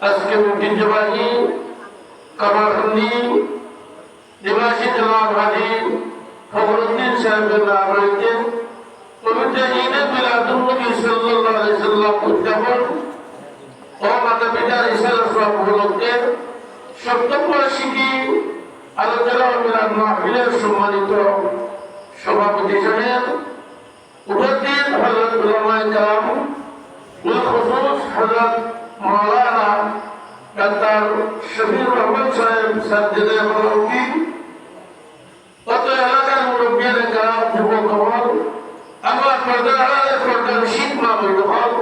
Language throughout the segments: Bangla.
আজকে ঐতিহ্যবাহী কামারহান্ডি নিবাসী জনাব হাজী ফখরুদ্দিন সাহেবের নামে পবিত্র ঈদে মিলাদুন নবী সাল্লাল্লাহু আলাইহি ওয়াসাল্লাম উদযাপন ও মাতা পিতার ইসলাম সব উপলক্ষে ৭০ বার্ষিকী আলোচনা ও মিলাদ মাহফিলের সম্মানিত সভাপতি ছিলেন উপস্থিত হযরত উলামায়ে কেরাম বিলখুসুস হযরত মাওলানা ডাক্তার শফিউর রহমান সাহেব সাজ্জাদে বরৌকি কত এলাকার মুরব্বিয়ান কেরাম যুবকগণ আমার পর্দার শীত মাহফিল হল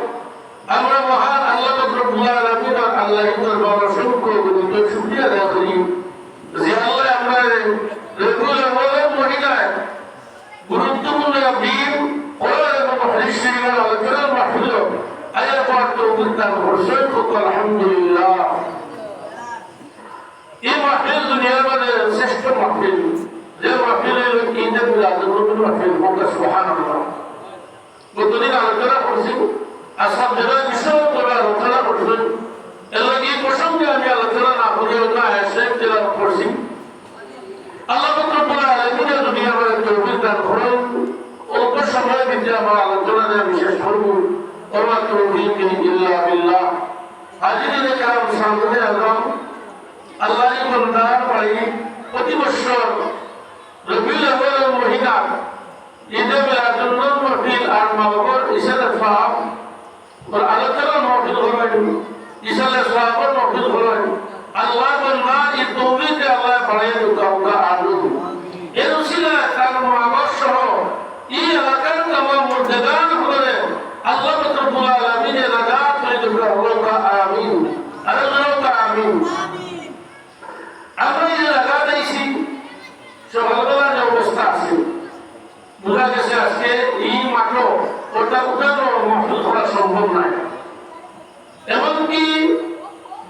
আমরা মহান আল্লাহ রব্বুল আলামিন আর আল্লাহর দরবারে অসংখ্য গণিত শুকরিয়া আদায় করি যে আল্লাহ আমরা রেগুলার মহিলায় গুরুত্বপূর্ণ দিন কোরআন এবং হাদিস শরীফের আলোচনার মাহফিল আয়াত পাঠ তৌফিক দান করছেন আলহামদুলিল্লাহ। এই মাহফিল দুনিয়ার মধ্যে শ্রেষ্ঠ মাহফিল, যে মাহফিলের ঈদে মিলাদুন নবীর মাহফিল সুবহানাল্লাহ। গতদিন আলোচনা করছি আসাম জেলার বিষয় করে আলোচনা করছেন এর এই প্রসঙ্গে আমি আলোচনা না করে আয়াত জেলা করছি। আল্লাহ রব্বুল আলামিন দুনিয়ার মধ্যে তৌফিক দান করেন। অল্প সময়ের ভিতরে আমার আলোচনা আমি শেষ করব। ওয়া তাওফীকি ইল্লা বিল্লাহ। হাজিরিনে কেরাম সামনে আজম আল্লাহর বান্দার ভাই প্রতি বছর রবিউল আউয়াল মহিনা ঈদে মিলাদুন নবী মাহফিল আর মাহফিল ইশারা সাহাব और আলোচনা মাহফিল হয় ইশারা সাহাবের মাহফিল হয়। আল্লাহ বান্দা এই তৌফিক আল্লাহ বাড়ায় দুকা আদু এর উসিলা কারণ আবশ্য এই এলাকার तमाम মুর্দাগান করে আল্লাহ রব্বুল আলামিনের রাজাত হয়ে যাবে। আল্লাহ আমিন আল্লাহ আমিন। আমরা এই রাজাত আইছি সকালবেলা যে অবস্থা আছে বোঝা গেছে আজকে এই মাঠে ওটা উঠানো মাহফিল করা সম্ভব নয়। এমনকি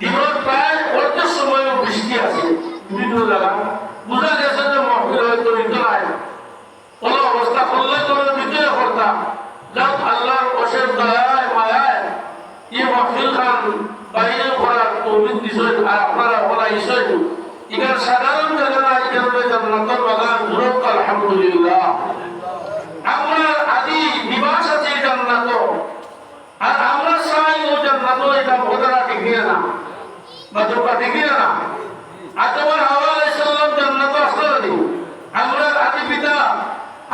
দিনের প্রায় অর্ধেক সময় বৃষ্টি আছে বিভিন্ন জায়গা বোঝা গেছে যে মাহফিল হয়তো নিতে নাই কোনো অবস্থা করলে কোনো ভিতরে করতাম যাক আল্লাহর অশেষ দয়ায় মায়ায় এই মাহফিল খান বাইরে করার তৌফিক দিছেন। আর আপনারা বলা ইসেন এখানে সাধারণ জায়গা না, এখানে জান্নাতের বাগান জোরক আলহামদুলিল্লাহ। আমরা আদি নিবাস আছে জান্নাত আর আমরা চাই ও জান্নাত এটা ভোটারা ঠিকই না বা ধোকা ঠিকই না। আদম হাওয়া আলাইহিস সালাম জান্নাত আসলে আমরা আদি পিতা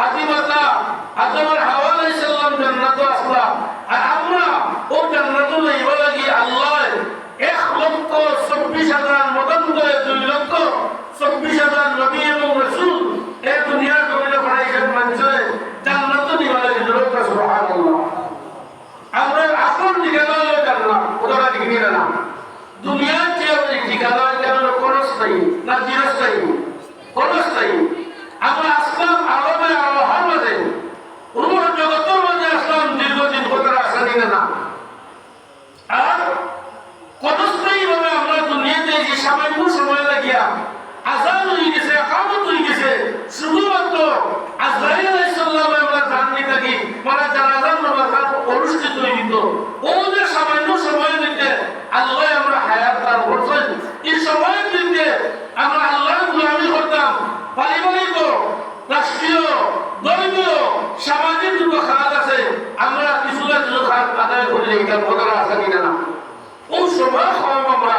আদি মাতা আদম হাওয়া আলাইহিস সালাম জান্নাত আসলা আর আমরা ও জান্নাত লইবা লাগি আল্লাহ ১,২৪,০০০ মদন করে ২,২৪,০০০ নবী এবং রাসূল এই দুনিয়ার জমিনে পাঠাইছেন ও যে সামান্য সময় দিতে আল্লাহ আমরা হায়াত দান করছেন, এই সময়ের দিকে আমরা আল্লাহর গোলামি করতাম। পারিবারিক, রাষ্ট্রীয়, ধর্মীয়, সামাজিক দুটো খাত আছে, আমরা কিছু না কিছু খাত আদায় করে এইটার কথাটা আসা কিনা না। ওই সময় কম আমরা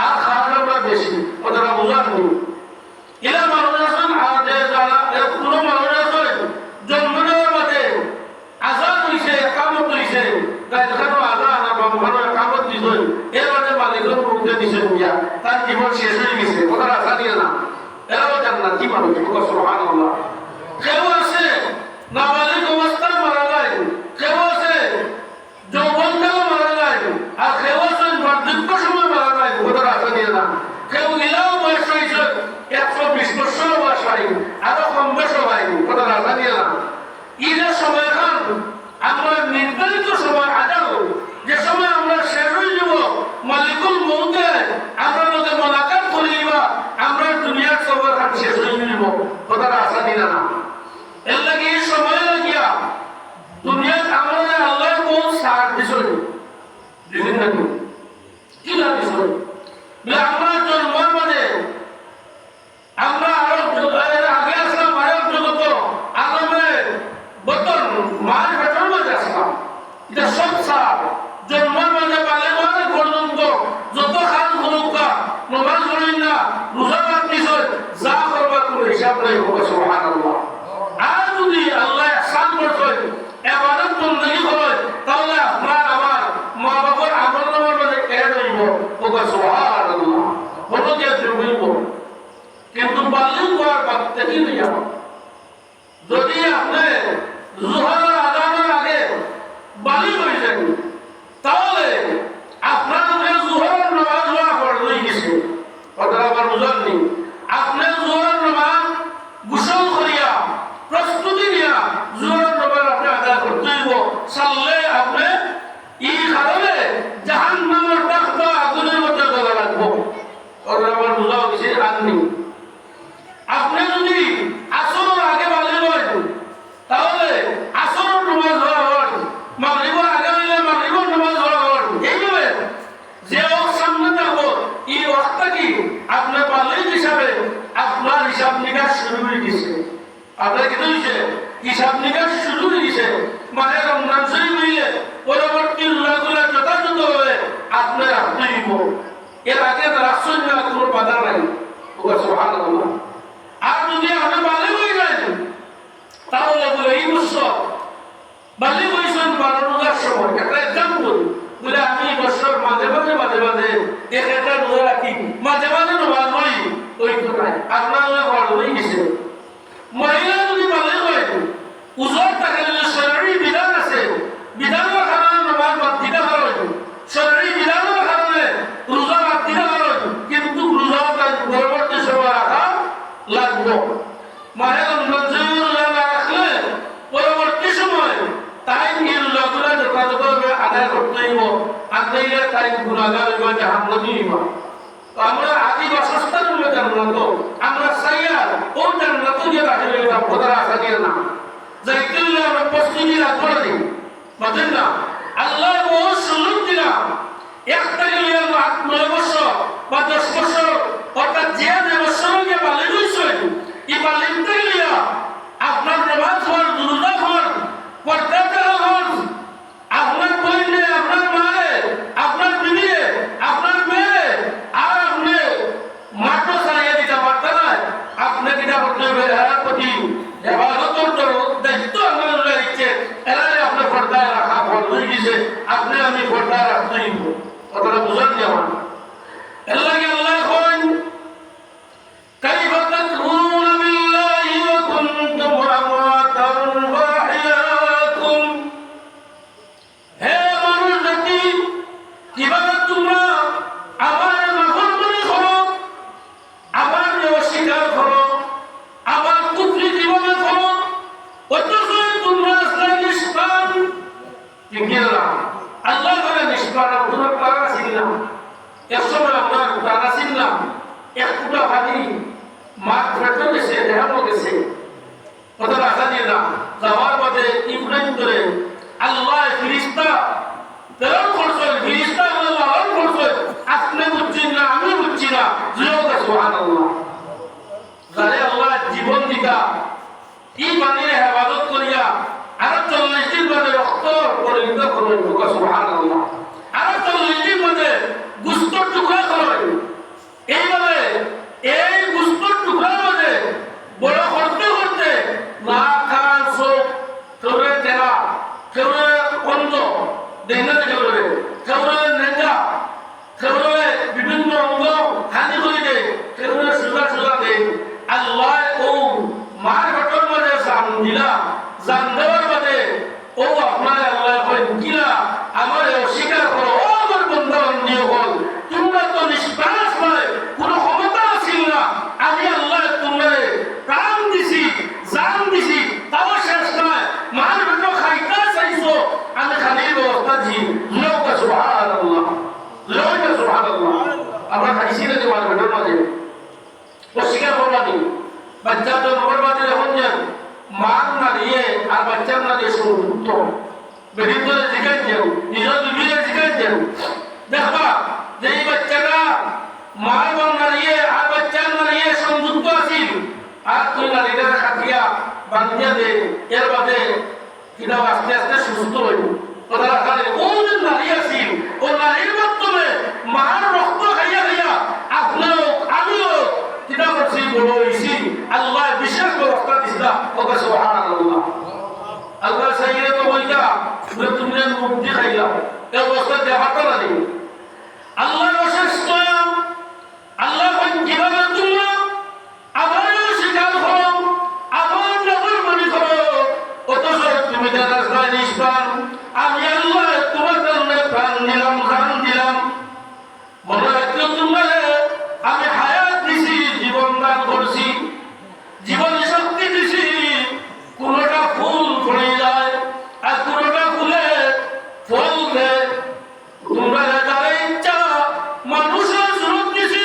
আর খাওয়া আমরা বেশি, কথাটা বোঝার নেই। এরা মানুষ আছেন আর যে যারা কোনো মানুষ আছেন জন্ম নেওয়ার মাঝে আজাদ হয়েছে, একামত হয়েছে, গাছখানো আজাদ বামখানো একামত দিয়েছেন, এর মাঝে মালিকের মুখে দিয়েছেন গিয়া তার জীবন শেষ হয়ে গেছে, কথাটা আসা নিয়ে না। এরাও জান্নাতি মানুষ, সুবহানাল্লাহ। কেউ আছে নাবালিগ অবস্থায় মারা যায়, কেউ আছে যৌবনকালে মারা যায়, আর কেউ আছে বার্ধক্য সময় মারা যায়, কথাটা আসা নিয়ে না। কেউ গেলেও বয়স হয়েছে 120 বছর বয়স হয়, আরো কম বয়স হয়, কথাটা আসা নিয়ে না। ঈদের সময় খান আমরা নির্ধারিত সময় আদাল, যে সময় আমরা শেষ হয়ে যাব, মালিকুল মৌতে আমরা লোকে মোলাকাত করিবা, আমরা দুনিয়ার সবার খান শেষ হয়ে যাব, কথাটা আসা নিয়ে না। এর লাগে এই সময় লাগিয়া দুনিয়ার আমরা আল্লাহ কোন সার দিছই দিলেন নাকি কি না দিছই আমরা জন্মের মানে আমরা আরো আগে আসলাম আরব জগত আলমে বতন মার ভেতর মাঝে আসলাম, এটা সব সার জন্মের মাঝে পালে মানে পর্যন্ত যত খান হলুকা নমাজ পড়েন না, রোজা রাখতেছেন, যা করবার কোনো হিসাব নেই, সুবহানাল্লাহ। আর যদি আল্লাহ ইহসান করতেন, ইবাদত বندگی করেন, তাহলে আপনার আমার মা বাবার আমলনামার মধ্যে এড হইব, সুবহানাল্লাহ, হলো যে হইব। কিন্তু বালিগ করার বাদ থেকে নিয়া যদি আপনি জোহরের আযানের আগে বালিগ হইছেন, তাহলে আপনার উপরে জোহরের নামাজ পড়া ফরজ হয়ে গেছে, কথাটা আবার বুঝার নেই। আপনি জোহরের নামাজ গোসল করিয়া প্রস্তুতি নিয়া জোহরের নামাজ আপনি আদায় করতে হইব, সাল্লে আপনি এই কারণে জাহান্নামের ডাকটা আগুনের মধ্যে জ্বলা রাখবো, কথাটা আবার বুঝা গেছে আর নেই। আপনি যদি আসরের আগে বালিগ হন, তাহলে আসরের নামাজ পড়া হন, মাগরিবের আগে হইলে মাগরিবের নামাজ পড়া হন, এইভাবে যে ওয়াক্ত সামনে থাকবো এই ওয়াক্তটা কি আপনার বালিগ হিসাবে আপনার হিসাব নিকাশ শুরু হয়ে গেছে। আপনার কি হয়েছে? হিসাব নিকাশ শুরু হয়ে গেছে, মানে রমজান শরীফ হইলে পরবর্তী রোজাগুলো যথাযথভাবে আপনি রাখতে হইব, এর আগে রাখছেন না, কোনো বাধা নাই, সুবহানাল্লাহ। আর যদি আপনি বালিগ হয়ে যান, তাহলে বলে এই বছর বালিগ হয়েছেন 12 রোজার সময়, একটা এক্সাম্পল বলে আমি বছর মাঝে মাঝে মাঝে মাঝে একটা রোজা রাখি, মাঝে মাঝে নামাজ পড়ি, ওই তো নাই, আপনার ঘর হয়ে গেছে। মহিলা যদি বালিগ হয়, উজর থাকে, যদি শরীরী বিধান আছে, বিধানের কারণে নামাজ বাদ দিতে পারেন, শরীরী বিধানের কারণে রোজা বাদ দিতে পারেন, কিন্তু রোজা পরবর্তী সময় রাখা লাগবে। মাহে রমজান শরীফ রোজা না রাখলে পরবর্তী সময় তাই এই রোজাগুলো যথাযথভাবে আদায় করতে হইব, আদায় তাই গুণাগার হইব, জাহান্নামী হইব। আমরা আদি বাসস্থান হইল জান্নাত, আমরা চাইয়া ও জান্নাত গিয়ে দাখিল হইলাম, কথাটা আসা নিয়ে না। যাইতে হইলে আমরা প্রস্তুতি রাখবো না, বুঝেন না? আল্লাহ বহু সুযোগ দিলাম, একটা গেলে 9 বছর বা 10 বছর, অর্থাৎ যে 9 বছর গিয়ে বালিগ হয়েছেন, এই বালিগটা গিয়া আপনার নামাজ হন, রোজা হন, পর্দা হন, আপনার বইনে, আপনার মায়ে, আপনার বিবিয়ে, আপনার মেয়ে, আর আপনি মাঠও চালিয়ে দিতে পারতেন না, আপনি কিনা করতে হবে এর প্রতি হেফাজতের দায়িত্ব আমাদের দিচ্ছে, এরাই আপনার পর্দায় রাখা ফল হয়ে গেছে, আপনি আমি পর্দায় রাখতে হইব, কথাটা বুঝান যেমন। এর লাগে আল্লাহ কন কাইফা তাকফুরুনা বিল্লাহি ওয়া কুনতুম আমওয়াতান ওয়া আহইয়াকুম, হে মানুষ জাতি, কিভাবে তোমরা আমার নাফরমানি করো, আমার অস্বীকার করো, আমার কুফরি কিভাবে করো, অথচ তোমরা আসলে নিষ্পাপ। ঠিক না? আল্লাহ বলে নিষ্পাপ, তোমরা তারা ছিলাম, একসময় আমরা তারা ছিলাম, এক টুকরা ভাবি মাঠ ফেটে গেছে, দেহানো গেছে, কথাটা আসা দিয়ে না। যাওয়ার পথে ইব্রাহিম করে আল্লাহ ফিরিস্তা কিতা এই পানির হেফাজত করিয়া আরো 40 দিন বাদে রক্ত পরিণত করবেন সুবহানাল্লাহ আরো 40 দিন বাদে গুস্তর টুকরা করবেন এইভাবে এই গুস্তর টুকরার মাঝে বড় করতে করতে না কান চোখ কেউরে তেরা কেউরে কন্দ দেখনা কেউরে কেউরে নেঙ্গা কেউরে বিভিন্ন অঙ্গ হানি করে দেয় কেউরে সুগা সুগা দেয় আল্লাহ ও মার ঘটর মাঝে জান দিলা জান দেওয়ার বাদে ও আপনার আল্লাহ কই কিলা আমার অস্বীকার করো ও আমার বন্ধু বান্ধব হল তোমরা তো নিষ্পাস নয় কোনো ক্ষমতা ছিল না আমি আল্লাহ তোমারে প্রাণ দিছি জান দিছি তাও শেষ নয় মার বেটো খাইতা চাইছো আমি খানির ব্যবস্থা জি লোক সুবহানাল্লাহ লোক সুবহানাল্লাহ আমরা খাইছি না তোমার বেটোর মাঝে অস্বীকার করবা নি বাচ্চা তো নবর মাঝে যখন যান মান না দিয়ে আর বাচ্চার না দিয়ে সংযুক্ত বেরিত জিজ্ঞাসা যাও নিজের দুনিয়া জিজ্ঞাসা যাও দেখবা যে এই বাচ্চাটা মার বান না দিয়ে আর বাচ্চার না দিয়ে সংযুক্ত আছিল আর তুই নারীদের খাটিয়া বান্ধিয়া দে এর বাদে কিনা আস্তে আস্তে সুস্থ হইব কথা রাখা ও যে নারী আছিল ও নারীর মাধ্যমে মার রক্ত খাইয়া খাইয়া আপনারও আমিও কিনা করছি বড় হয়েছি আল্লাহ বিশেষ ব্যবস্থা দিছিলা ওকে সুবহানাল্লাহ আল্লাহ সাইয়ে তো বইটা তুমি মুক্তি খাইলা এই অবস্থা দেখাতে না দিই আল্লাহ অশেষ আল্লাহ কিভাবে তোমরা আমারও স্বীকার করো আমার নগর মনে করো অথচ তুমি রাস্তায় নিষ্পান আমি আল্লাহ তোমার জন্য প্রাণ দিলাম জান দিলাম মনে রাখলো তোমরা আমি হায়াত দিছি জীবন দান করছি জীবন শক্তি দিছি কোনটা ফুল ফুলে যায় আর কোনটা ফুলে ফল দেয় তোমরা যারা ইচ্ছা মানুষের সুরত দিছি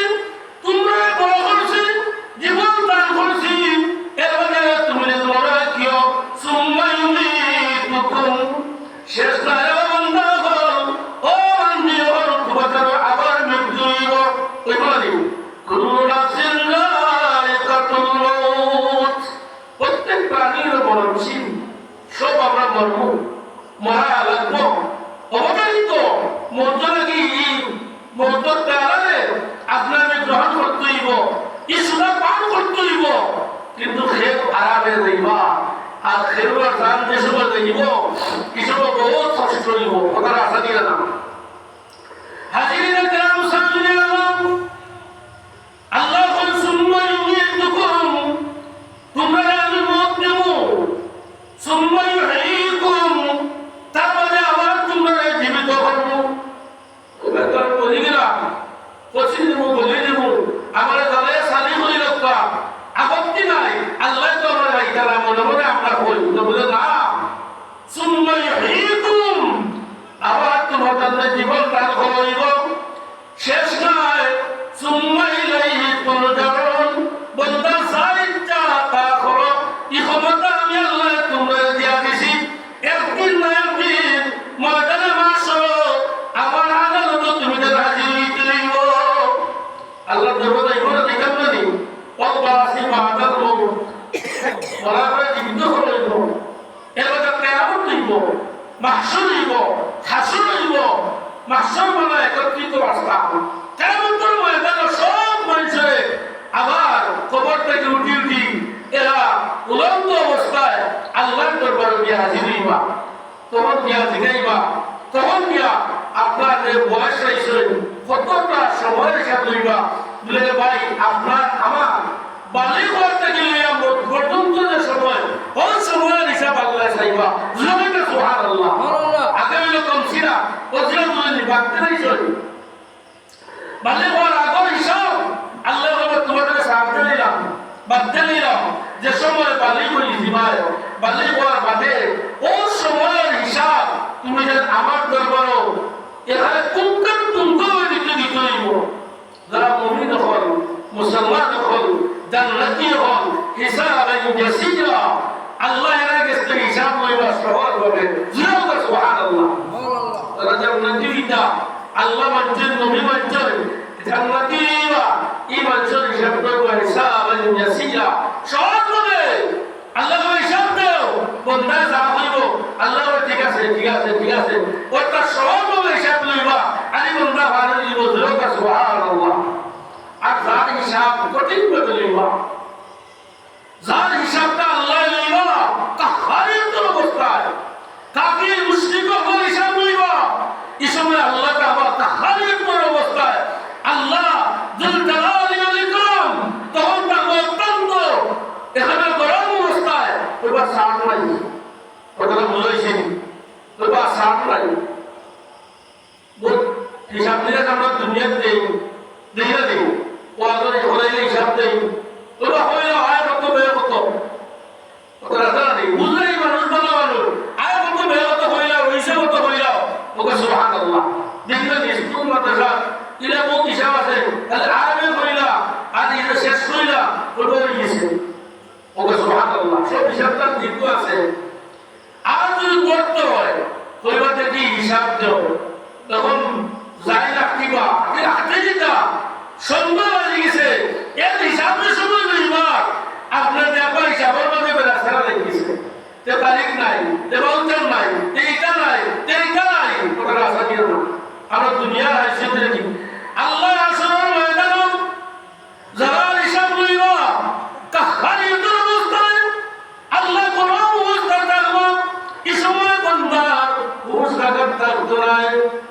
তোমরা বড় করছি জীবন দান করছি এর মধ্যে তুমি তোমরা কিয় সুম্মায়ুমি তুকুম শেষ নাই বান্দা হল ও বান্দি হল তোমাদের আবার মৃত্যু হইব ওই বলা দিব কুল্লু নাফসিন যায়িকাতুল মাউত প্রত্যেক প্রাণীর মরণশীল সব আমরা মরব মরা লাগবো অবতারিত মরত লাগি মরতর দ্বারারে আপনার গ্রহণ করতে হইব ইসলাম পান করতে হইব কিন্তু খেত আরামে রইবা আর খেরবার দান যে সময় দেব কিছু বহুত কষ্ট হইব কথাটা আশা দিয়ে না হাজিরিনা কেরাম সামনে আল্লাহ কোন সুম্মা ইউমিতুকুম তোমরা আমি মত দেব সুম্মা ইউহয়িকুম তারপরে আবার তোমরা জীবিত করব এবার তো বলি গেলাম কোচিং দেব বলে দেব আমার জানে সালি হই রক্ষা আপত্তি নাই আল্লাহ তো আমরা রাইতারা মনে মনে আমরা হই বলে না সুম্মা ইউহয়িকুম আবার তোমাদের জীবন দান হইব শেষ নাই সুম্মা ইলাইহি তুরজাউন বন্দা সাইচ্ছা তা করো এই ক্ষমতা আমি আল্লাহ তোমরা দিয়া দিছি একদিন না একদিন ময়দানে মাসো আমার আদালত তুমি হাজির হইতে হইব আল্লাহ দেব যাইব না দেখাম না নি অবাসি মাদার লোক বরাবর জীবিত হইব এর মধ্যে কেয়ামত হইব মাহশুর হইব হাসুর হইব মাহশুর মানে একত্রিত রাস্তা কেয়ামতের ময়দানে সব মানুষের আবার কবর থেকে উঠি উঠি এরা উলঙ্গ অবস্থায় আল্লাহর দরবারে গিয়ে হাজির হইবা তখন গিয়া জিগাইবা তখন গিয়া আপনার যে বয়স হয়েছে কতটা সময়ের সাথে হইবা বলে ভাই আপনার আমার বালিক করতে গেলে পর্যন্ত যে সময় ওই সময়ের হিসাব আল্লাহ চাইবা জমিতে সুবহানাল্লাহ আগে এরকম ছিল ওজিরা বলে বাড়তে নাই চলি বালিক হওয়ার আগের হিসাব আল্লাহ বলে তোমাদের সামনে নিলাম বাড়তে নিলাম যে সময় বালিক হই জীবায় বালিক হওয়ার বাদে ওই সময়ের হিসাব তুমি যেন আমার দরবারও এখানে কুমকার কুমকা দিতে দিতে হইব যারা মুমিন হল মুসলমান হল জান্নাতি হল হিসাবান ইয়াসীরা আল্লাহ এর কাছে হিসাব লইবা সহজ হবে জিরো সুবহানাল্লাহ তারা জান্নাতি দিতা আল্লাহ মঞ্জুর নবী মঞ্জুর জান্নাতি এই মঞ্জুর হিসাব করবা হিসাবান ইয়াসীরা সহজ হবে ঠিক আছে ওটা সবভাবে হিসাব লইবা আরে বন্ধা ভালো দিব জোরকা সুবহানাল্লাহ আর যার হিসাব কঠিন করে লইবা যার হিসাবটা আল্লাহ লইবা কাহারিয়তের অবস্থায় কাফির মুশরিক হল হিসাব লইবা এই সময় আল্লাহ আবার কাহারিয়তের অবস্থায় আল্লাহ জুল জালালি ওয়াল ইকরাম তখন তার অত্যন্ত এখানে গরম অবস্থায় ওটা সাত নাই ওটা বুঝাইছেন ওটা সাত নাই হিসাব নিয়ে আমরা দুনিয়াতে দেই না দেই ও আগে হলাইলে হিসাব দেই ওটা হইলে আয় কত ব্যয় কত ওটা রাখা নেই বুঝলেই মানুষ ভালো মানুষ আয় কত ব্যয় কত হইলা হইছে কত হইলা ওকে সুবহানাল্লাহ দেখবেন স্কুল মাদ্রাসা ইলা বহুত হিসাব আছে তাহলে আয় হইলা আর এটা শেষ হইলা ওটা হয়ে গেছে ওকে সুবহানাল্লাহ সব হিসাবটা ঠিক আছে আর যদি করতে হয় কইবা দেখি হিসাব দাও তখন যাই রাখিবা হাতে দিতা সন্ধ্যা বাজে গেছে এর হিসাবের সময় লইবা আপনার দেখা হিসাবের মধ্যে বেড়াছাড়া লেগেছে তে তারিখ নাই তে বলতেন নাই তে এটা নাই তে এটা নাই ওটা রাস্তা দিয়ে না আমরা দুনিয়ার হাসিয়ে দেখি আল্লাহ আসরের ময়দানে যারা হিসাব লইবা কাহারিয়তের অবস্থায় আল্লাহ কোন অবস্থা থাকবো এই সময় বন্দার হুশ রাখার থাকতো নাই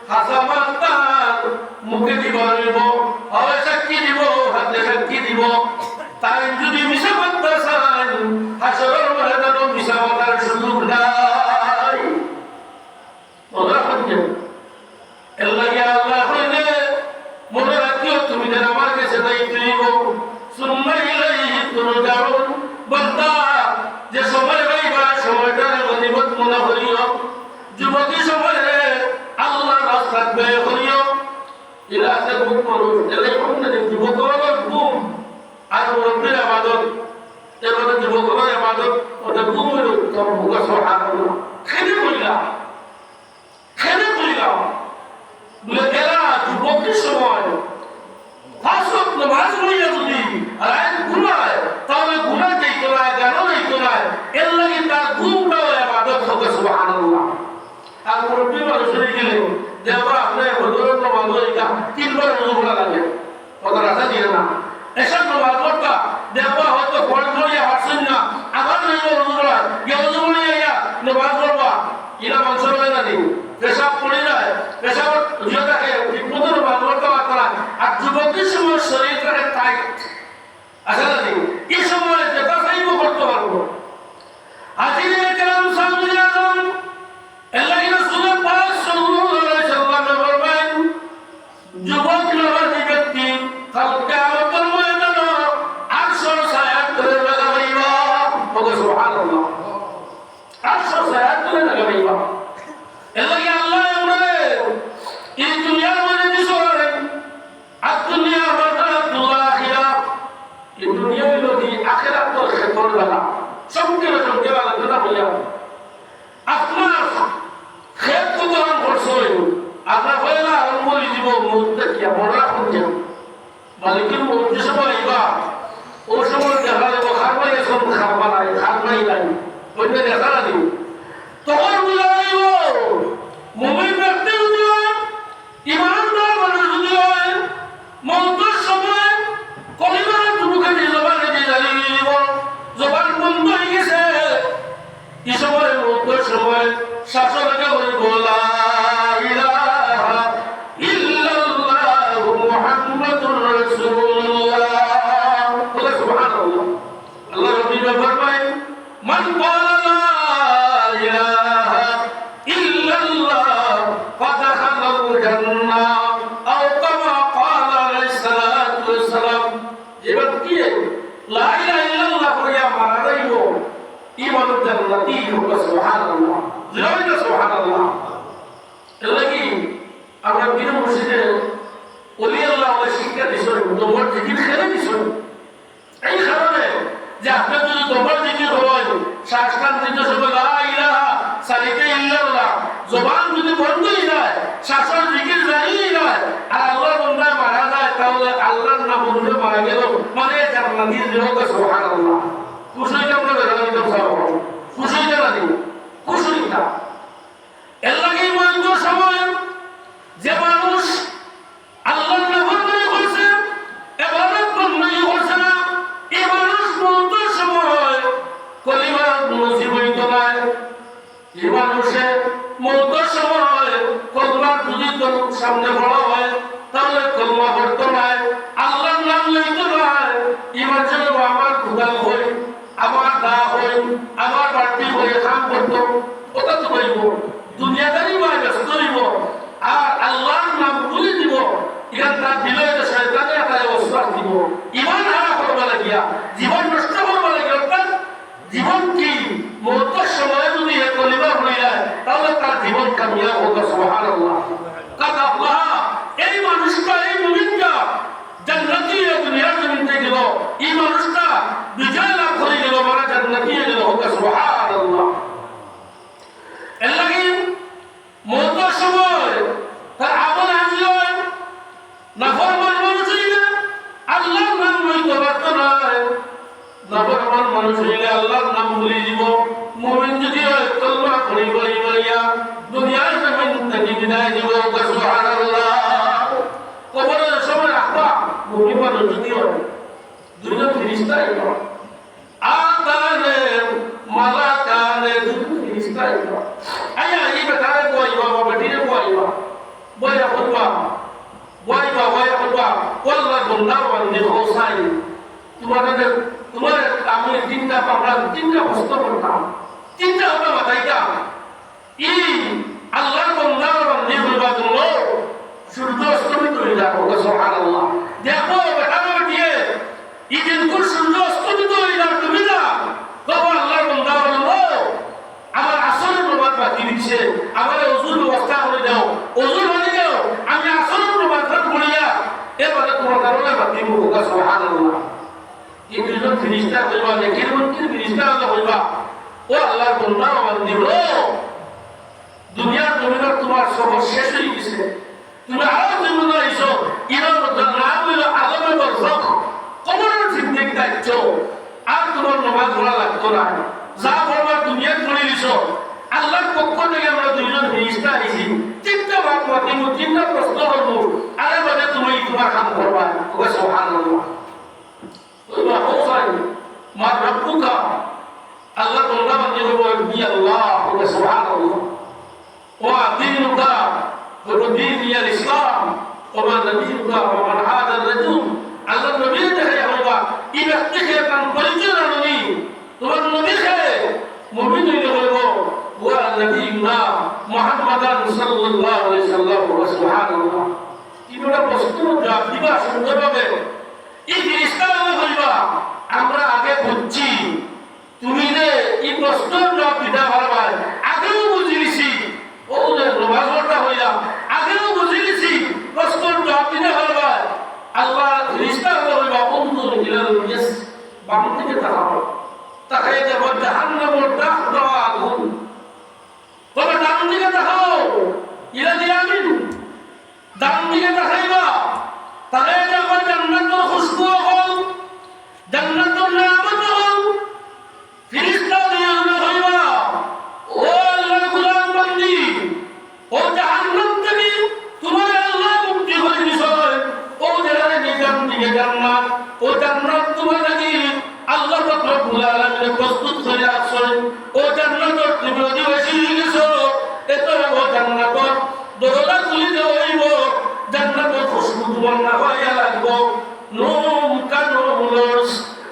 হাসাবান তার মুখে দিব হবে সাক্ষী দিব হাতে সাক্ষী দিব তাই যদি মিশা করতে চান হাসরের ময়দানে মিশা করার সুযোগ নাই ওরা হচ্ছে আল্লাহ আল্লাহ হইলে মনে রাখিও তুমি যেন আমার কাছে দায়িত্ব নিব সুম্মা ইলাইহি তুরজাউন বান্দা যে সময় পাইবা সময়টা গনিমত মনে করিও যুবতী সময়ে আল্লাহ রাস্তায় ব্যয় করিও ইলাসে ঘুম করুন এলে কোনটা যুবকদের ঘুম আর রব্বের ইবাদত এবারে যুবকদের ইবাদত ওটা ঘুম হলো তোমার মুখ সুবহানাল্লাহ খেলে কইলা বলে এরা যুবকের সময় ফাঁসক নামাজ পড়িয়া যদি আর আইন ঘুমায় তাহলে ঘুমা যাইতো না গানও যাইতো না এর লাগে তার ঘুমটাও ইবাদত হবে সুবহানাল্লাহ আর মুরব্বী মানুষ হয়ে গেলে দেখো আপনার হজরত নামাজ হইতা তিনবার রুজু করা লাগে কথা রাখা দিয়ে না এসব নামাজ পড়তা দেখো হয়তো ফরজ হইয়া হাসছেন না আবার রুজু করা গিয়ে রুজু করিয়া নামাজ পড়বা ইলা মাংস হয় না নেই পেশাব পড়ে যায় পেশাব থাকে ঠিক মতো নামাজ পড়তে পারত না আর যুবকের সময় শরীরটাকে টাইট আসলে নেই এই সময় যেটা চাইব করতে পারবো হাজিরে কেরাম সামনে আসুন আল্লাহ রাসূল পাক সাল্লাল্লাহু আলাইহি সাল্লাম বলেন যুবক নামাজি ব্যক্তি কাল কিয়ামতের ময়দানে আরশের ছায়ায় ধরে লাগাইবা বলে সুবহানাল্লাহ আরশের ছায়ায় ধরে লাগাইবা আল্লাহ আমরা এই দুনিয়ার মধ্যে দিশোরে আর দুনিয়া বাদাতুল আখিরা এই দুনিয়া যদি আখিরাতের ক্ষেত্র লাগা সবকে লাগা না বলিয়া আপনার খেত কতক্ষণ করছই আপনার হইলা আর বলি দিব মুহূর্তে কি বড় খুঁজে মালিকের মুহূর্তে সময় আইবা ও সময় দেখা যাবো খারবাই সব খারবা নাই খারবাই নাই ওইটা দেখা না দিব তখন বুঝা যাইব মুমিন ব্যক্তি যদি হয় ইমানদার মানুষ যদি হয় মৌতের সময় কলিমার মুখে জবানে দিয়ে জ্বালিয়ে দিব জবান বন্ধ হয়ে গেছে এই সময় মৌতের সময় শাসনকে বলব লা ইলাহা ইল্লাল্লাহু মুহাম্মাদুর রাসূলুল্লাহ সুবহানাল্লাহ আল্লাহ রাব্বুল ফরমায় মান ক্বালা লা ইলাহা ইল্লাল্লাহ ফাদাখালাল জান্নাহ আও কামা ক্বালা আলাইহিস সালাতু ওয়াস সালাম এবার কি লা ইলাহা ইল্লাল্লাহ কইয়া মারা যাইব ঈমান জান্নাতি হবে সুবহানাল্লাহ জয় সুবহানাল্লাহ এলাকি আমরা বীর মুর্শিদে ওলি আল্লাহ ওই শিক্ষা দিছেন তোমার জিকির খেলে দিছেন এই কারণে যে আপনি যদি তোমার জিকির হয় শাস্ত্রান দিতে সবে লা ইলাহা সালিকা ইল্লাল্লাহ জবান যদি বন্ধ হয়ে যায় শাস্ত্র জিকির জানিয়ে যায় আর আল্লাহর বান্দা মারা যায় তাহলে আল্লাহর নাম বলে মারা গেল মানে জান্নাতি হবে সুবহানাল্লাহ খুশি আমরা বেরাই তো সব খুশি জানা দিই খুশি না এই মানুষের মৌতের সময় কলমার যদি তোর সামনে পড়া হয় তাহলে কলমা পড়তো নাই, আল্লাহর নাম লইতো নাই। ইমান জন্য আমার ভুগাল হই, আমার দা হই, আমার বাড়তি হয়ে কাম করতো, ওটা তো বলব দুনিয়াদারি বা ব্যস্ত হইব আর আল্লাহর নাম ভুলে দিব। এখান তার দিলে শয়তানে একটা অবস্থা দিব, ইমান হারা করবা লাগিয়া, জীবন নষ্ট করবা লাগিয়া। অর্থাৎ জীবন কি মৌতের সময় যদি এ কলিমা হয়ে যায় তাহলে তার জীবন কামিয়াব হতো। সুবহানাল্লাহ। কাদ আল্লাহ, এই মানুষটা, এই মুমিনটা জান্নাতি দুনিয়ার জমিনে গেল, এই মানুষটা বিজয় লাভ করে গেল, মানে জান্নাতি গেল। সুবহানাল্লাহ। এর লাগি মৌতের সময় তার আমল হাজির হয়, নাফরমান মানুষ হইলে আল্লাহর নাম লইতে পারতো না, নাফরমান মানুষ হইলে আল্লাহর নাম ভুলে দিব। মুমিন যদি হয় কলমা পড়ি পড়ি বলিয়া দুনিয়ার জমিন থেকে বিদায় দিব। সুবহানাল্লাহ। কবরের সময় রাখবা মুমিন মানুষ যদি হয় দুইজন ফেরেশতা আইব, আকানে মালাকানে দুইজন ফেরেশতা আইব। আয়া এই বেটারে বইবা বা বেটিরে বইবা, বইয়া বলবা বইবা বইয়া বলবা আল্লাহ বন্ধা বন্ধে হোসাই তোমাদের তোমার আমি তিনটা পাবলা তিনটা প্রশ্ন করতাম, তিনটা হবে মাথাইটা এই আল্লাহর বন্ধা বন্ধে হইবা জন্য সূর্য অস্তমিত হয়ে যাবো। সুবহানাল্লাহ। দেখো বেটা বেটিয়ে এই দিন কোন সূর্য অস্তমিত হয়ে যাবে তুমি না তবে আল্লাহর বন্ধা বললো আমার আসরের প্রভাব বাকি দিচ্ছে, আমার ওজুর ব্যবস্থা করে দাও, ওজুর মানে দাও, আমি আসরের প্রভাব করিয়া এবারে তোমার কারণে বাকি মুখ। সুবহানাল্লাহ। এই দুজন ফেরেশতা হইবা, নেকির মুনকির ফেরেশতা হইবা, ও আল্লাহর বন্ধা বান্দি হলো দুনিয়ার জমিনে তোমার সব শেষ হয়ে গেছে, তুমি আরো জমিনে আইছো, ইমাম নাম হইল আলমে বরজখ, কবরের জিন্দেগি দায়িত্ব, আর তোমার নামাজ পড়া লাগতো না, যা পড়বার দুনিয়ায় পড়ে দিছো। আল্লাহর পক্ষ থেকে আমরা দুইজন ফেরেশতা আইছি, তিনটা ভাগ মাতিব, তিনটা প্রশ্ন করবো, আরে বাদে তুমি তোমার কাম করবা। সুবহানাল্লাহ। তোমরা হোসাই মা রব্বুকা, আল্লাহ বলবা মানে হইব বি আল্লাহ। সুবহানাল্লাহ। ওয়া দীনুকা দীন ইয়াল ইসলাম, ওয়া নবিয়ুকা ওয়া মান হাদা রাজুল, আল্লাহ নবী দেখে হইবা এই ব্যক্তিকে তার পরিচয় জানি, তোমার নবী খেয়ে মুমিন হইলে হইব ওয়া নবিয়ুনা মুহাম্মাদান সাল্লাল্লাহু আলাইহি সাল্লাম। সুবহানাল্লাহ। তিনটা প্রশ্ন জবাব দিবা সুন্দরভাবে। এই ফেরেশতা হইবা আমরা আগে বুঝছি, তুমি যে এই প্রশ্নের জবাব দিতে পারবা, আগেও বুঝিয়েছি, ও যে নামাজ পড়া হইলা আগেও বুঝিয়েছি, প্রশ্নের জবাব দিতে পারবা। আল্লাহ ফেরেশতা হইবা উনজুর ইলাল ইয়াস, বাম দিকে তাকাও, তাকাই যাব জাহান্নামের দাগ দেওয়া আগুন, তবে ডান দিকে তাকাও ইলাল ইয়ামিন, ডান দিকে তাকাইবা, তাকাই যাব জান্নাতের খুশবু হল, জান্নাতুল নিয়ামত হল। ফেরেশতা দিয়ে হইবা ও আল্লাহর গোলাম বান্দি, ও জাহান্নাম থেকে তোমার আল্লাহ মুক্তি করে দিছে, ও জান্নাতে নিজাম দিকে জান্নাত, ও জান্নাত তোমার লাগি আল্লাহ রব্বুল আলামিন প্রস্তুত করে আছে, ও জান্নাতের তুমি অধিবাসী হয়ে গেছো। এত ও জান্নাতের দরজা খুলে দেওয়াইব, জান্নাতের খুশবু তোমার না হইয়া লাগবো, নুম কানুলস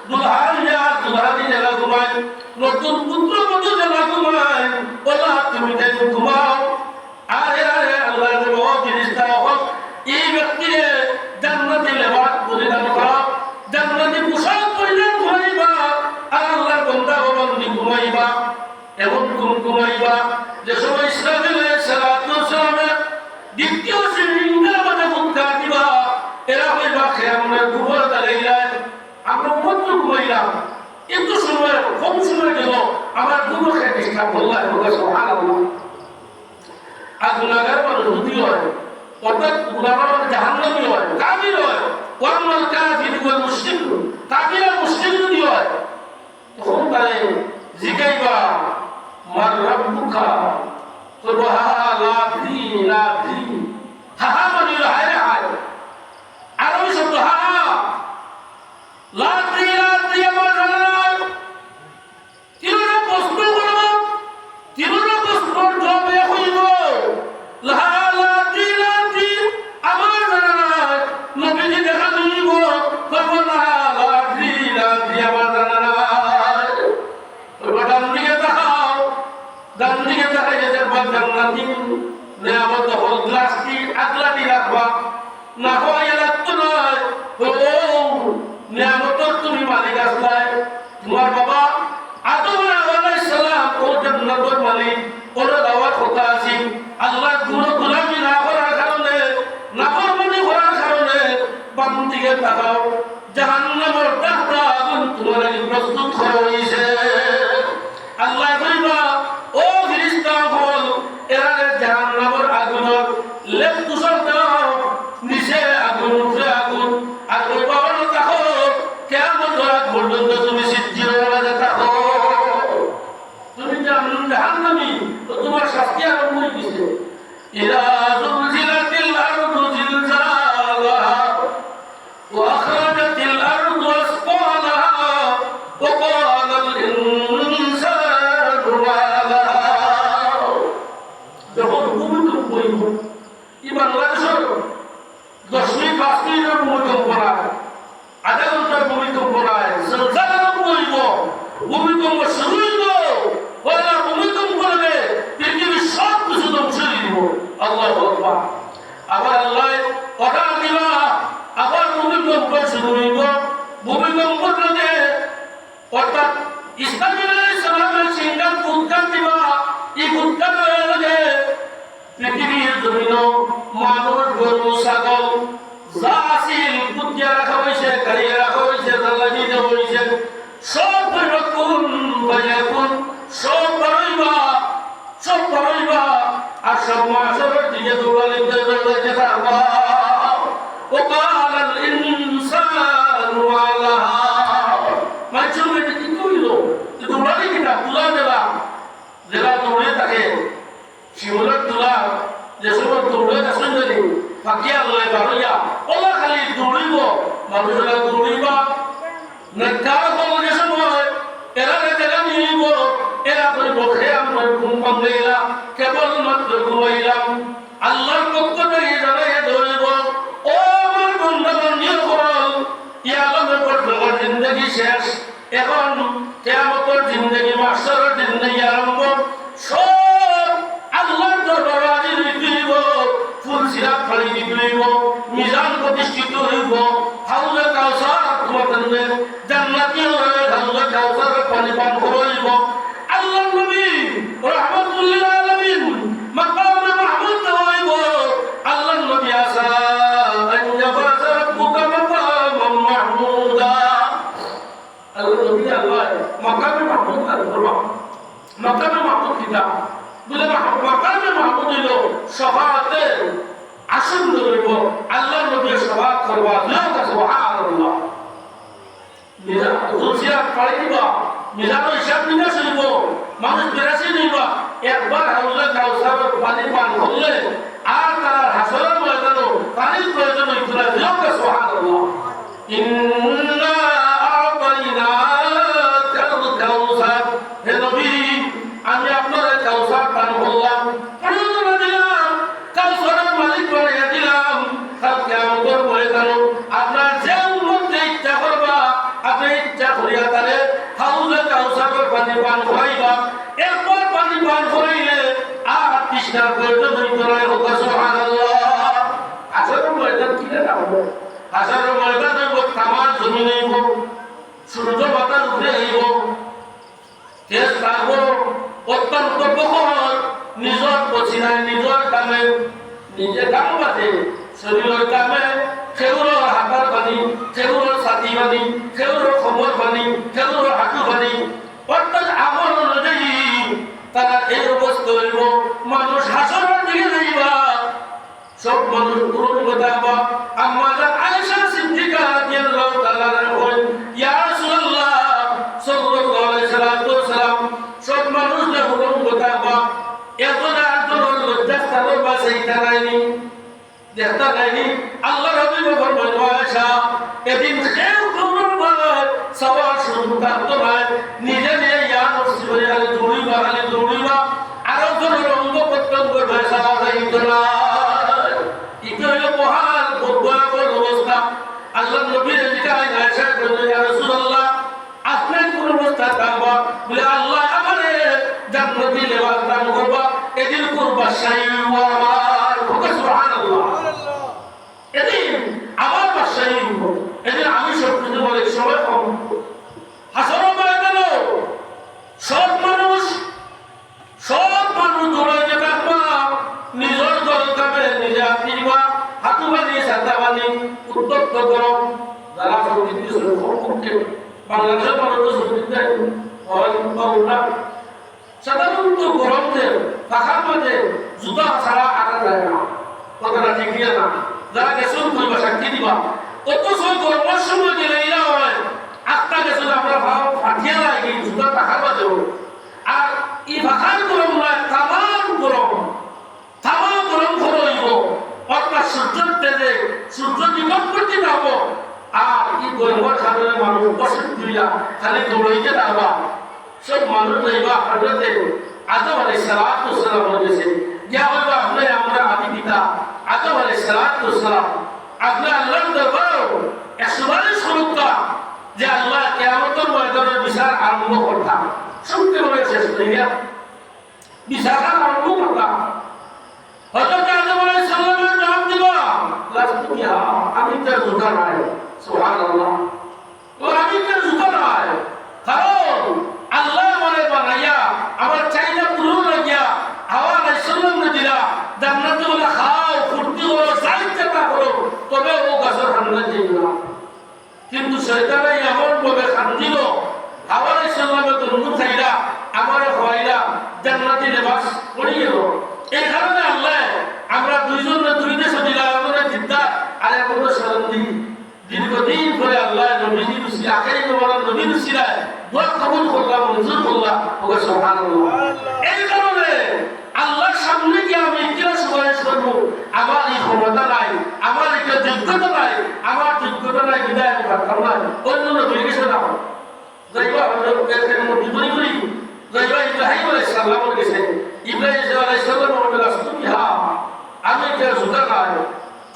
দুলহানিয়া দুলহানি জেলা ঘুমায়, নতুন পুত্র মতো জেলা ঘুমায়, বলা তুমি তাই ঘুমাও। আরে আরে আল্লাহ ফেরেশতা হক এই ব্যক্তিকে জান্নাতি লেবাস পরিধান করা, জান্নাতি পোশাক পরিধান করাইবা, আর আল্লাহর বান্দা বান্দি ঘুমাইবা। এমন ঘুমাইবা যে সময় ইসরাফিল আলাইহিস সালাতু ওয়াস সালামের দ্বিতীয় সিংহাসনের মধ্যে ফুৎকার দিবা, এরা হইবা কিয়ামতের ঘুমর দাঁড়াইলেন। আমরা মাত্র ঘুমাইলাম, একটু সময় কম সময় গেল, আমার ঘুমকে ডিস্টার্ব করলাম। সুবহানাল্লাহ। আর গুনাহগার মানুষ যদি হয়, অর্থাৎ গুনাহগার মানে জাহান্নামী হয়, কাফির হয়, ওয়াল কাফির ওয়াল মুশরিক, কাফির আর মুশরিক যদি হয়, তখন তারে জিগাইবা মার রব্বুকা, তো হা লা ফি লা ফি, হা মানে হায় রে হায়, আরবি শব্দ হা লাত্রি লাত্রি আমার জানা নাই। তিনটা প্রশ্ন করবো, তিনটা প্রশ্ন ডান দিকে তাকাইয়া দেখবা জান্নাতি নিয়ামত হল গ্লাসটি আগলাটি রাখবা না হয় লাগতো নয় ও নিয়ামতের তুমি মালিক আসলাই তোমার বাবা আদম আলাইহিস সালাম ও জান্নাতের মালিক ওর দাওয়াত কথা আছে আল্লাহ গোলামি না করার কারণে নাফরমানি করার কারণে বাম দিকে তাকাও জাহান্নামের দাহটা আগুন তোমার লাগি প্রস্তুত করা হয়েছে আল্লাহ কইবা ও ফেরেশতা হল এরা জাহান্নামের আগুনের লেপ তুষার দাও নিচে আগুন উপরে আগুন আর কইবা ওরা তাকো কিয়ামত রাত পর্যন্ত তুমি সিজ্জিনের মাঝে থাকো তুমি জাহান্নামী তো তোমার শাস্তি আরম্ভ হয়ে গেছে ইরা যুলজিলাতিল আরদু জিলজালাহা ওয়া আখরাজাতিল আরদু আসফালাহা ওয়া ক্বালাল ইনসানু মা লাহা যখন ভূমিকম্প হইব এই বাংলাদেশের 10 মিনিট 5 মিনিটের ভূমিকম্প না আধা ঘন্টার ভূমিকম্প নাই জলজালা হইব ভূমিকম্প শুরু হইব ওরা ভূমিকম্প করবে পৃথিবীর সব কিছু ধ্বংস হয়ে দিব আল্লাহু আকবার আবার আল্লাহ কথা দিবা আবার ভূমিকম্প শুরু হইব ভূমিকম্প করলে অর্থাৎ ইসমাঈল আলাইহিস সালামের সিংহাসন উৎখান দিবা এই উৎখান হয়ে গেলে পৃথিবীর জমিন মানুষ গরু ছাগল যা আছিল পুতিয়া রাখা হয়েছে গাড়িয়ে রাখা হয়েছে জ্বালানি দেওয়া হয়েছে সব পরিবর্তন পরিবর্তন সব বাড়াইবা আর সব মাসের দিকে দৌড়াইতে থাকবা ও কালাল ইনসানু মা লাহা মাঝে মেয়েটা কি কইল দৌড়ালি কিনা তুলা জেলা দৌড়ে থাকে শিমুলের তুলা যে সময় দৌড়ে আসেন যদি ফাঁকিয়া লয় বাড়িয়া ওলা খালি দৌড়িব মানুষেরা দৌড়িবা নেতার যে সময় এরা জায়গা নিব এরা কইব খেয়াম ঘুম পাইলাম কেবলমাত্র ঘুমাইলাম আল্লাহর পক্ষ থেকে জানাইয়া ধরিব ও আমার বন্ধুগণ নিয়ে করল ইয়ালামের পর জিন্দগি শেষ এখন কিয়ামতের জিন্দগি মাহশরের জিন্দগি আরম্ভ সব আল্লাহর দরবারে হাজির হইতে হইব ফুল সিরাত পানি দিতে হইব মিজান প্রতিষ্ঠিত হইব হাউজে কাউসার তোমাদের জান্নাতি হয়ে হাউজে কাউসার পানি পান করাইব আল্লাহর নবী রাহমাতুল লিল আলামিন মাকামে মাহমুদ হইব আল্লাহর নবী আসা আইয়াবাযা রাব্বুকা মাকামান মাহমুদা আল্লাহর নবী আল্লাহ মাকামে মাহমুদ করব মাকামে মাহমুদ কিটা বলে মাকামে মাহমুদ হইল শাফাআতে আসন ধরব আল্লাহর নবীর শাফাআত করবা লোক সুবহানাল্লাহ মিজা দুসিয়া পাইবা মিজানো হিসাব নিকাশ হইব মানুষ বেরাসি নিবা একবার হাউলে কাউসার পানি পান করলে আর তার হাসরের ময়দানে পানির প্রয়োজন হইতো না লোক সুবহানাল্লাহ ইন্না আ'তাইনাকাল কাউসার হে নবী আমি আপনার কাউসার পান করলাম প্রয়োজন দিলাম কাউসারের মালিক বানাইয়া দিলাম কাল কিয়ামতের ময়দানে আপনার যে উম্মত ইচ্ছা করবা আপনি ইচ্ছা করিয়া তারে হাউজে কাউসারের পানি পান করাইবা একবার পানি পান করাইলে আর তৃষ্ণার প্রয়োজন হইতো না হোক সুবহানাল্লাহ হাসরের ময়দান কি না হবে হাসরের ময়দান হইব তামার জমিন হইব সূর্য বাতাস উঠে হইব তেজ থাকবো অত্যন্ত প্রখর নিজের পছিনায় নিজের কামে নিজে কাম বাঁধে শরীরের কামে সেগুলোর হাতার পানি সেগুলোর ছাতি পানি সেগুলোর খবর পানি সেগুলোর হাঁটু পানি অর্থাৎ আমল অনুযায়ী তারা এই অবস্থা হইব মানুষ হাসরের দিকে যাইবা সব মানুষ পুরন কথা বা আম্মা আয়েশা সিদ্দিকা রাদিয়াল্লাহু তাআলা বলেন ইয়া রাসূলুল্লাহ সাল্লাল্লাহু আলাইহি সাল্লাম সব মানুষ না পুরন কথা বা এখন আর তো লজ্জা স্থানের বাসাই দাঁড়ায়নি দেখতা নাইনি আল্লাহ হাবিব ফরমায় আয়েশা এদিন কেউ কোন বার সবার শুরু করতে হয় নিজে নিয়ে ইয়া নফসি বলে আলে দৌড়িবা আরো জন রঙ্গ প্রত্যঙ্গ ভাষা যাইতো না এটা হলো মহান ভয়াবহ অবস্থা আল্লাহ নবীর জিজ্ঞাসা আয়েশা করলেন ইয়া রাসূলুল্লাহ আপনি কোন অবস্থা থাকবা বলে আল্লাহ আমারে জান্নাতি লেবাস দান করবা এদিন করবা শাহী আমার সুবহানাল্লাহ এদিন আমার বাসায় এদিন আমি সব কিছু বলে সবাই কম হাসর ময়দানে সব মানুষ দৌড়াইতে থাকবা নিজের দল কামে নিজে আঁকিবা হাতু বানিয়ে সাদা বানি উত্তপ্ত গরম যারা সঙ্গীত বাংলাদেশের মানুষ সঙ্গীত সাধারণত গরমে পাখার মাঝে জুতা ছাড়া আনা যায় না কথাটা ঠিক না যারা গেছুন করবা সাক্ষী দিবা অথচ গরমের সময় গেলে এরা হয় আটটা গেছুন আমরা ভাব ফাটিয়ে লাগে জুতা পাখার মাঝে আর এই পাখার গরম নয় তামাম গরম হইব অর্থাৎ সূর্যের তেজে সূর্য নিকটবর্তী যাব আর এই গরমের সামনে মানুষ বসে দিলা খালি দৌড়াইতে যাবা সব মানুষ যাইবা হযরতে আদম আলাইহিস সালাতু ওয়াসসালাম বলেছে ইয়া হইবা আপনি আমরা আদি পিতা আদম আলাইহিস সালাতু ওয়াসসালাম আপনি আল্লাহর দরবারে 142 সুরতা যে আল্লাহ কিয়ামতের ময়দানে বিচার আরম্ভ করতা শুনতে বলেছে শুনিয়া বিচার আরম্ভ করতা হযরত আদম আলাইহিস সালামের জবাব দিবা লাস্তু ইয়া আমি তো জুতা নাই সুবহানাল্লাহ ও আমি তো জুতা নাই কারণ আল্লাহ আমারে বানাইয়া আমার চাইনা পুরো লাগিয়া হাওয়া রাসূলুল্লাহ নে দিলা জান্নাতে বলে খাও ফুর্তি করো সাইতে তা করো তবে ও গাছের ঠান্ডা যাইবে না কিন্তু শয়তানে এমন ভাবে খান্দিল হাওয়া রাসূলুল্লাহ তো নুন খাইলা আমারে খাওয়াইলা জান্নাতি লেবাস পরিয়ে গেল এই কারণে আল্লাহ আমরা দুইজন না দুই দেশে দিলা আমাদের চিন্তা আর এখন শান্তি দীর্ঘদিন ধরে আল্লাহ নবীজি রুসি আখেরি নবরান নবী রুসিলায় দোয়া কবুল করলাম মঞ্জুর করলাম ওকে সুবহানাল্লাহ এই কারণে আল্লাহর সামনে কি আমি কিরা সুপারিশ করব আমার এই ক্ষমতা নাই আমার এটা যোগ্যতা নাই আমার যোগ্যতা নাই বিদায় আমি পারতাম না অন্য নবীর কাছে যাও যাইবা হযরত এখানে বিবরী করি যাইবা ইব্রাহিম আলাইহিস সালামের কাছে ইব্রাহিম আলাইহিস সালাম বলে আস্তুবিহা আমি এটা জুতা নাই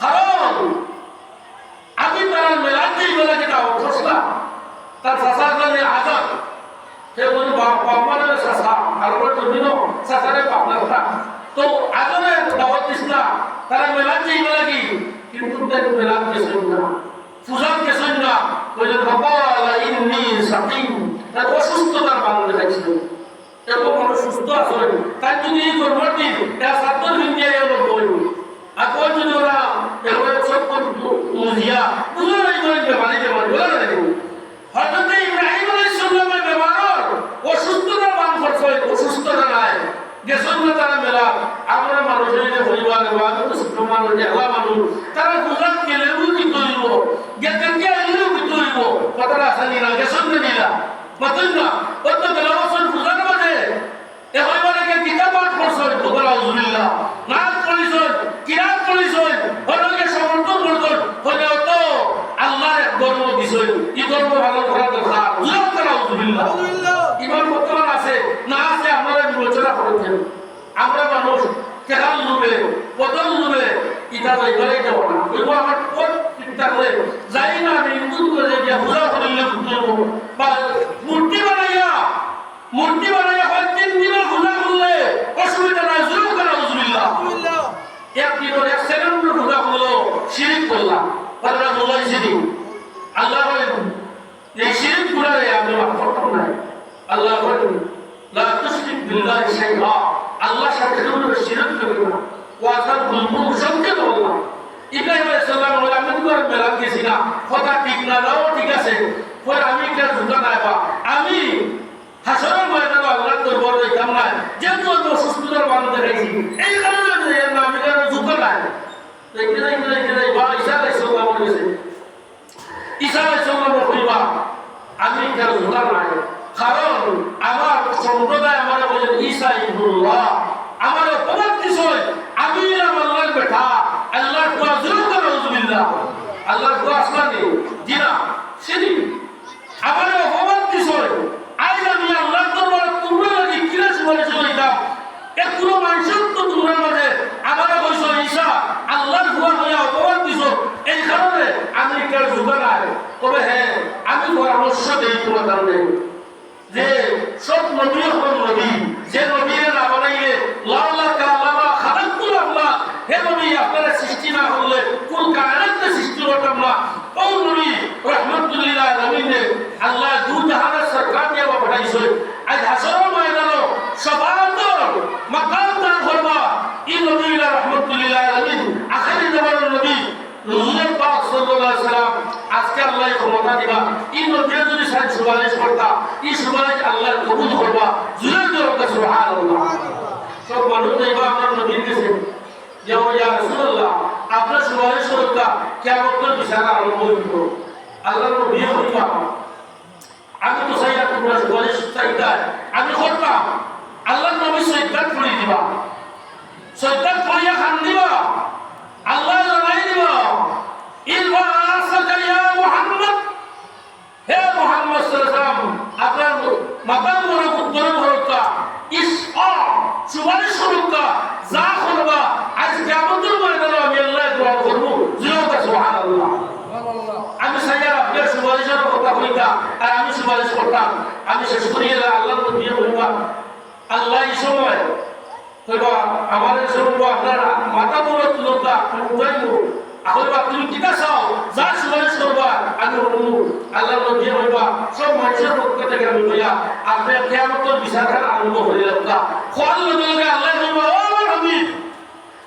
কারণ আমি তার মেলাতে বলে যেটা অবস্থা তার সাসার নামে আজাদ সে বলি বাপমানের সাসা আর ওর জমিনও সাসারে বাপনা তো আজনে দাওয়াত দিস না তারা মেলাতে বলে কি কিন্তু তার মেলাত গেছেন না ফুজান গেছেন না বলে বাবা ইন্নি সাকিম তার অসুস্থতার বাংলা দেখাইছিল এবং মানুষ সুস্থ আছে তাই যদি এই গর্বর দিন এরা সাতর হিন্দিয়া এলো বলব আর কোন যদি ওরা এগুলো সব মুজিয়া বুঝলো না এই বেমারিতে বলে না হযরত ইব্রাহিম আলাইহিস সালামের ব্যবহার অসুস্থতার বান করছে অসুস্থতা নাই গেছন না তারা মেলা আমরা মানুষের যে পরিবার মানুষ সুস্থ মানুষ একলা মানুষ তারা বুঝান গেলে উনি তৈব গেতেন কে এলে উনি তৈব কথাটা আসানি না গেছন না নিলা মতন না অত বেলা বছর বুঝার মাঝে এ হইবারে কে কিতাব পাঠ করছে তো বলা আলহামদুলিল্লাহ নাম পড়িছে কিরাত পড়িছে হলকে সমর্থন করছে হলে তো আল্লাহর গর্ব দিছে এই গর্ব ভালো করা দরকার বুঝলাম তো আলহামদুলিল্লাহ ইমান বর্তমান আছে না আছে আমরা বিবেচনা করছেন আমরা মানুষ কেহাল লুবে বদল লুবে এটা এবারে যাব না ওইগুলো আমার কোন চিন্তা করে যাই না আমি নতুন করে যে পূজা করলে বা মূর্তি বানাইয়া হয় 3 দিনের পূজা করলে অসুবিধা নাই জুলুম করা আলহামদুলিল্লাহ এক দিনের এক সেকেন্ডের পূজা করলো শিরিক করলাম তাহলে বলাই শিরিক আল্লাহ বলেন এই শিরিক গুলারে আমি মাফ করতাম না আল্লাহ বলেন লা তুশরিক বিল্লাহি শাইআ আল্লাহ সাথে কোনো শিরক করবে না ওয়াসাল বুলবুল সবকে বললাম ইব্রাহিম আলাইহিস সালাম বলে আমি তো মেলাত গেছি না কথা ঠিক না দাও ঠিক আছে পরে আমি কি জুতা নাই বা আমি হাসরের ময়দানে আল্লাহর দরবারে যাইতাম না যেহেতু আমি অসুস্থতার বান্ধব দেখাইছি এই কারণে আমি জুতা নাই দেখতে বা ঈসা আলাইহিস সালাম বলেছে ঈসা আলাইহিস সালাম কইবা আমি কি জুতা নাই কারণ আমার সম্প্রদায় আমার বলেন ঈসা ইবনুল্লাহ আমার অপবাদ দিছে আমি আল্লাহর বেটা আল্লাহর ওয়াজরু নাউজুবিল্লাহ আল্লাহর ওয়াসমানি জিনা সিনি আমার অপবাদ দিছে আজ আমি আল্লাহর দরবারে তোমরা লাগি কিরাস বলে চলাইতাম এক পুরো মানুষ তো তোমরা মাঝে আমার কইছো ঈসা আল্লাহর হুয়া হইয়া অপবাদ দিছো এই কারণে আমি কার জুতা নাই তবে হ্যাঁ আমি পরামর্শ দেই তোমাদের যে সব নবী হন নবী যে নবী শাফাআত মাকাম দান করবা এই নবী রাহমাতুল্লিল আলামিন আখিরি জামানের নবী রাসূল পাক সাল্লাল্লাহু আলাইহি সাল্লাম আজকে আল্লাহ ক্ষমতা দিবা এই নবী যদি সুপারিশ করতা এই সুপারিশ আল্লাহ কবুল করবা জুরে জোরে সুবহানাল্লাহ সব মানুষ দেখবা আমার নবীর কাছে যে ইয়া রাসূলুল্লাহ আপনার সুপারিশ করতা কিয়ামতের বিচার আরম্ভ হইব আল্লাহর নবী কইবা আমি তো চাই না তোমরা সুপারিশ চাইতা আমি করতাম আল্লাহর নবী শয়তান ফুলি দিবা শয়তান ফুলিয়া খান দিবা আল্লাহ জানাই দিবা ইলবা আসাকা ইয়া মুহাম্মদ হে মুহাম্মদ সাল্লাল্লাহু আলাইহি ওয়াসাল্লাম আপনার মাকাম বড় উত্তর করতা ইসআ সুপারিশ করতা যা করবা আজ কিয়ামতের ময়দানে আমি আল্লাহ দোয়া করব জিওতা সুবহানাল্লাহ আমি সাইয়া আপনার সুপারিশের কথা কইতা আর আমি সুপারিশ করতাম আমি শেষ করিয়ে আল্লাহর নবী বলবা আল্লাহ এই সময় কইবা আমাদের সর্ব আপনারা মাথা বড় তুলতা উঠাইবো এখন তুমি কিতা চাও যা সুপারিশ করবা আমি বলবো আল্লাহর নবী বলবা সব মানুষের পক্ষ থেকে আমি কইয়া আপনার কিয়ামতের বিচার আরম্ভ হয়ে যাবে কোন লগে আল্লাহ বলবা ও নবী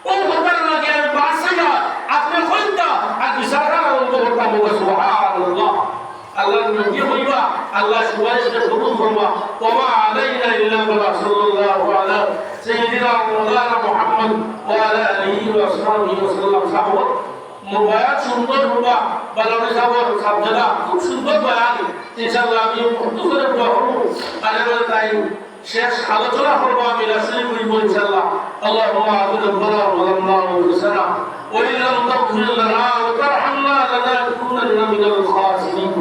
ও কথা লাগে আমি পারছি না আপনি কইতা আর বিচার আরম্ভ করতে হবে সুবহানাল্লাহ আল্লাহ নবী বলবা আল্লাহ সুপারিশকে কবুল করবা ওয়া আলাইনা ইল্লা রাসূলুল্লাহ ওয়া আলা সাইয়্যিদিনা মাওলানা মুহাম্মদ ওয়া আলা আলিহি ওয়া সাহবিহি ওয়াসাল্লাম সাহাবা মুবায়াত সুন্দর হবা বালানে সাহাবার সাবজাদা খুব সুন্দর বয়ান ইনশাআল্লাহ আমি মুখতসরে বলবো আরে তাই শেষ আলোচনা করব আমি রাসূল কইব ইনশাআল্লাহ আল্লাহুম্মা আযিল বালা ওয়া লামনা ওয়া বিসানা ওয়া ইল্লাম তাগফির লানা ওয়া তারহামনা লানাকুনান্না মিনাল খাসিরিন